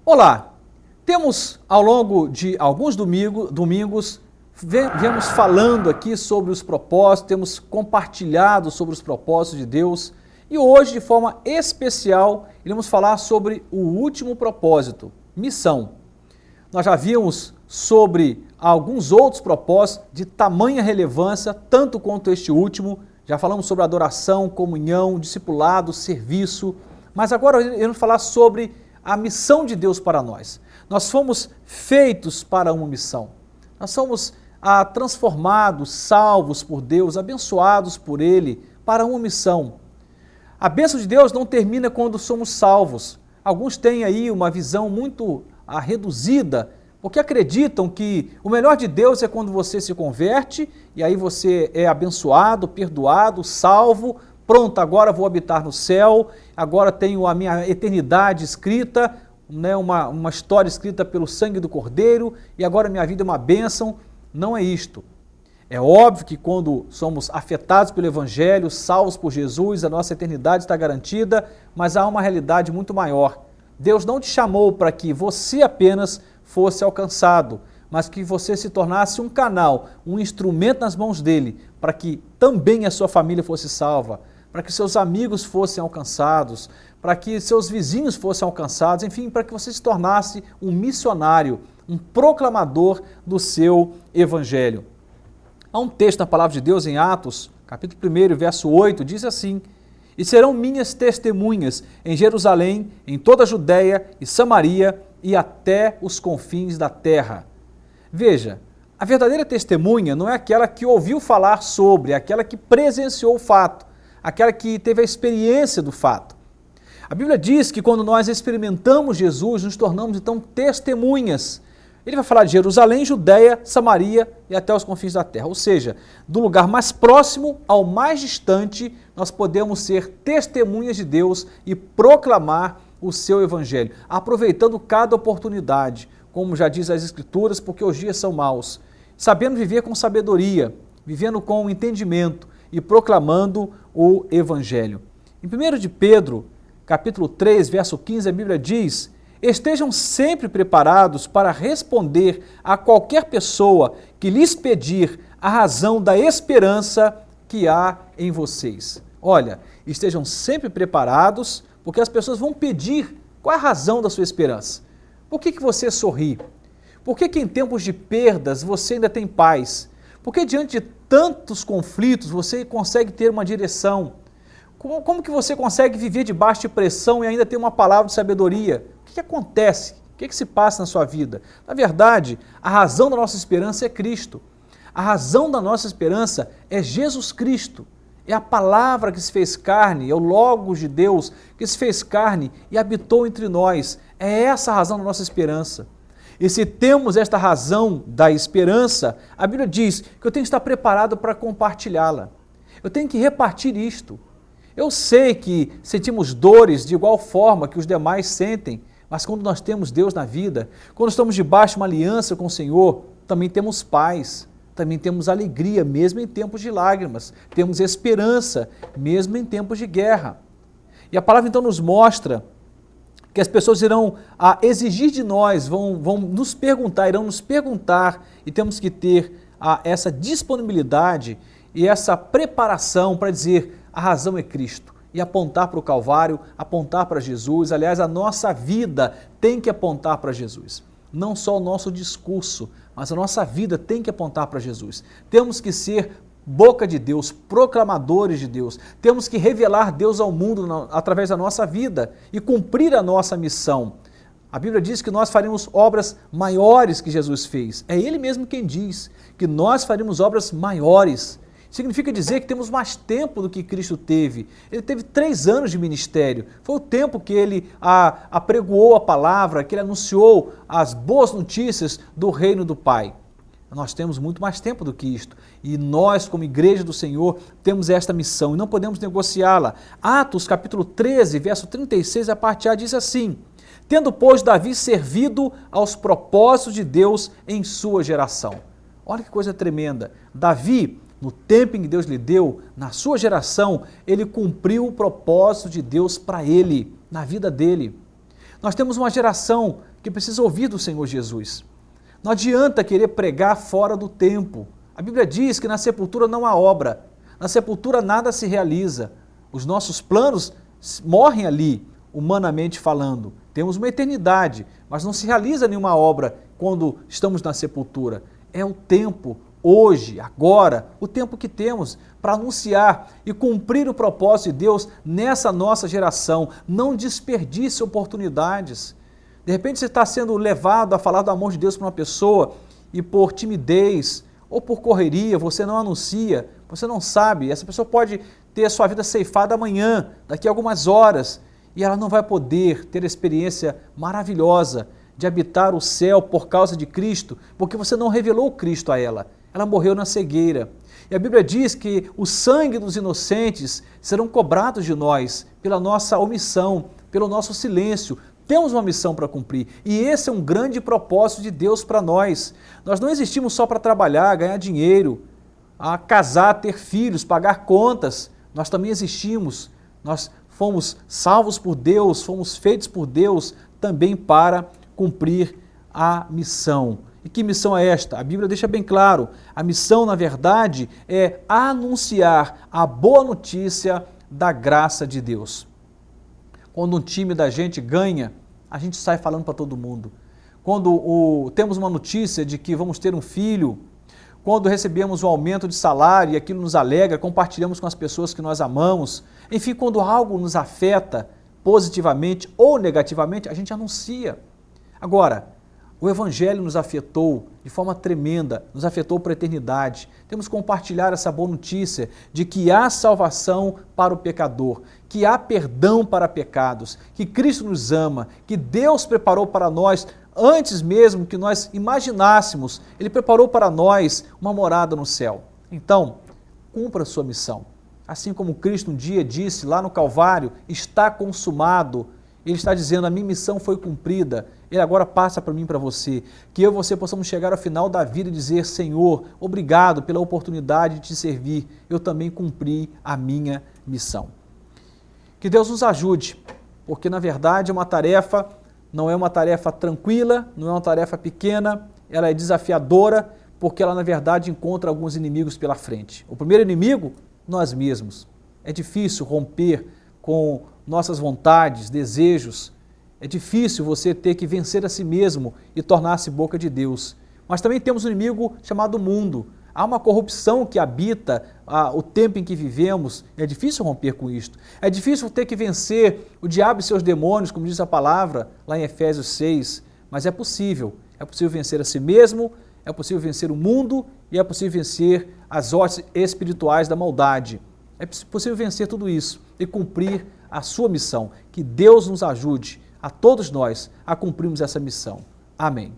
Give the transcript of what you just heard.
Olá, temos ao longo de alguns domingos, viemos falando aqui sobre os propósitos, temos compartilhado sobre os propósitos de Deus e hoje, de forma especial, iremos falar sobre o último propósito, missão. Nós já vimos sobre alguns outros propósitos de tamanha relevância, tanto quanto este último, já falamos sobre adoração, comunhão, discipulado, serviço, mas agora iremos falar sobre a missão de Deus para nós. Nós fomos feitos para uma missão. Nós somos transformados, salvos por Deus, abençoados por Ele para uma missão. A bênção de Deus não termina quando somos salvos. Alguns têm aí uma visão muito reduzida, porque acreditam que o melhor de Deus é quando você se converte e aí você é abençoado, perdoado, salvo. Pronto, agora vou habitar no céu, agora tenho a minha eternidade escrita, né, uma história escrita pelo sangue do Cordeiro e agora minha vida é uma bênção. Não é isto. É óbvio que quando somos afetados pelo Evangelho, salvos por Jesus, a nossa eternidade está garantida, mas há uma realidade muito maior. Deus não te chamou para que você apenas fosse alcançado, mas que você se tornasse um canal, um instrumento nas mãos dele, para que também a sua família fosse salva, para que seus amigos fossem alcançados, para que seus vizinhos fossem alcançados, enfim, para que você se tornasse um missionário, um proclamador do seu evangelho. Há um texto na palavra de Deus em Atos, capítulo 1, verso 8, diz assim: "E serão minhas testemunhas em Jerusalém, em toda a Judéia e Samaria e até os confins da terra." Veja, a verdadeira testemunha não é aquela que ouviu falar sobre, é aquela que presenciou o fato, aquela que teve a experiência do fato. A Bíblia diz que quando nós experimentamos Jesus, nos tornamos então testemunhas. Ele vai falar de Jerusalém, Judéia, Samaria e até os confins da terra. Ou seja, do lugar mais próximo ao mais distante, nós podemos ser testemunhas de Deus e proclamar o seu evangelho, aproveitando cada oportunidade, como já diz as Escrituras, porque os dias são maus, sabendo viver com sabedoria, vivendo com entendimento e proclamando o evangelho. Em 1 de Pedro, capítulo 3, verso 15, a Bíblia diz: "Estejam sempre preparados para responder a qualquer pessoa que lhes pedir a razão da esperança que há em vocês." Olha, estejam sempre preparados, porque as pessoas vão pedir qual é a razão da sua esperança. Por que você sorri? Por que em tempos de perdas você ainda tem paz? Por que diante de tantos conflitos você consegue ter uma direção? Como que você consegue viver debaixo de pressão e ainda ter uma palavra de sabedoria? O que acontece? O que se passa na sua vida? Na verdade, a razão da nossa esperança é Cristo. A razão da nossa esperança é Jesus Cristo. É a palavra que se fez carne, é o Logos de Deus que se fez carne e habitou entre nós. É essa a razão da nossa esperança. E se temos esta razão da esperança, a Bíblia diz que eu tenho que estar preparado para compartilhá-la. Eu tenho que repartir isto. Eu sei que sentimos dores de igual forma que os demais sentem, mas quando nós temos Deus na vida, quando estamos debaixo de uma aliança com o Senhor, também temos paz, também temos alegria, mesmo em tempos de lágrimas, temos esperança, mesmo em tempos de guerra. E a palavra então nos mostra que as pessoas irão exigir de nós, irão nos perguntar e temos que ter essa disponibilidade e essa preparação para dizer: a razão é Cristo, e apontar para o Calvário, apontar para Jesus. Aliás, a nossa vida tem que apontar para Jesus. Não só o nosso discurso, mas a nossa vida tem que apontar para Jesus. Temos que ser boca de Deus, proclamadores de Deus. Temos que revelar Deus ao mundo através da nossa vida e cumprir a nossa missão. A Bíblia diz que nós faremos obras maiores que Jesus fez. É Ele mesmo quem diz que nós faremos obras maiores. Significa dizer que temos mais tempo do que Cristo teve. Ele teve 3 anos de ministério. Foi o tempo que ele apregoou a palavra, que ele anunciou as boas notícias do reino do Pai. Nós temos muito mais tempo do que isto. E nós, como igreja do Senhor, temos esta missão e não podemos negociá-la. Atos, capítulo 13, verso 36, a parte A diz assim: "Tendo, pois, Davi servido aos propósitos de Deus em sua geração." Olha que coisa tremenda. Davi, no tempo em que Deus lhe deu, na sua geração, ele cumpriu o propósito de Deus para ele, na vida dele. Nós temos uma geração que precisa ouvir do Senhor Jesus. Não adianta querer pregar fora do tempo. A Bíblia diz que na sepultura não há obra, na sepultura nada se realiza. Os nossos planos morrem ali, humanamente falando. Temos uma eternidade, mas não se realiza nenhuma obra quando estamos na sepultura. É o tempo, hoje, agora, o tempo que temos para anunciar e cumprir o propósito de Deus nessa nossa geração. Não desperdice oportunidades. De repente você está sendo levado a falar do amor de Deus para uma pessoa e por timidez ou por correria você não anuncia, você não sabe, essa pessoa pode ter a sua vida ceifada amanhã, daqui a algumas horas, e ela não vai poder ter a experiência maravilhosa de habitar o céu por causa de Cristo, porque você não revelou Cristo a ela. Ela morreu na cegueira. E a Bíblia diz que o sangue dos inocentes serão cobrados de nós pela nossa omissão, pelo nosso silêncio. Temos uma missão para cumprir e esse é um grande propósito de Deus para nós. Nós não existimos só para trabalhar, ganhar dinheiro, casar, ter filhos, pagar contas. Nós também existimos, nós fomos salvos por Deus, fomos feitos por Deus também para cumprir a missão. E que missão é esta? A Bíblia deixa bem claro, a missão na verdade é anunciar a boa notícia da graça de Deus. Quando um time da gente ganha, a gente sai falando para todo mundo. Quando temos uma notícia de que vamos ter um filho, quando recebemos um aumento de salário e aquilo nos alegra, compartilhamos com as pessoas que nós amamos. Enfim, quando algo nos afeta positivamente ou negativamente, a gente anuncia. Agora, o Evangelho nos afetou de forma tremenda, nos afetou para a eternidade. Temos que compartilhar essa boa notícia de que há salvação para o pecador, que há perdão para pecados, que Cristo nos ama, que Deus preparou para nós, antes mesmo que nós imaginássemos, Ele preparou para nós uma morada no céu. Então, cumpra a sua missão. Assim como Cristo um dia disse lá no Calvário, está consumado. Ele está dizendo, a minha missão foi cumprida, Ele agora passa para mim e para você. Que eu e você possamos chegar ao final da vida e dizer, Senhor, obrigado pela oportunidade de te servir, eu também cumpri a minha missão. Que Deus nos ajude, porque na verdade uma tarefa não é uma tarefa tranquila, não é uma tarefa pequena, ela é desafiadora, porque ela na verdade encontra alguns inimigos pela frente. O primeiro inimigo, nós mesmos. É difícil romper com nossas vontades, desejos. É difícil você ter que vencer a si mesmo e tornar-se boca de Deus. Mas também temos um inimigo chamado mundo. Há uma corrupção que habita o tempo em que vivemos. É difícil romper com isto. É difícil ter que vencer o diabo e seus demônios, como diz a palavra lá em Efésios 6. Mas é possível. É possível vencer a si mesmo, é possível vencer o mundo e é possível vencer as hostes espirituais da maldade. É possível vencer tudo isso e cumprir a sua missão. Que Deus nos ajude, a todos nós, a cumprirmos essa missão. Amém.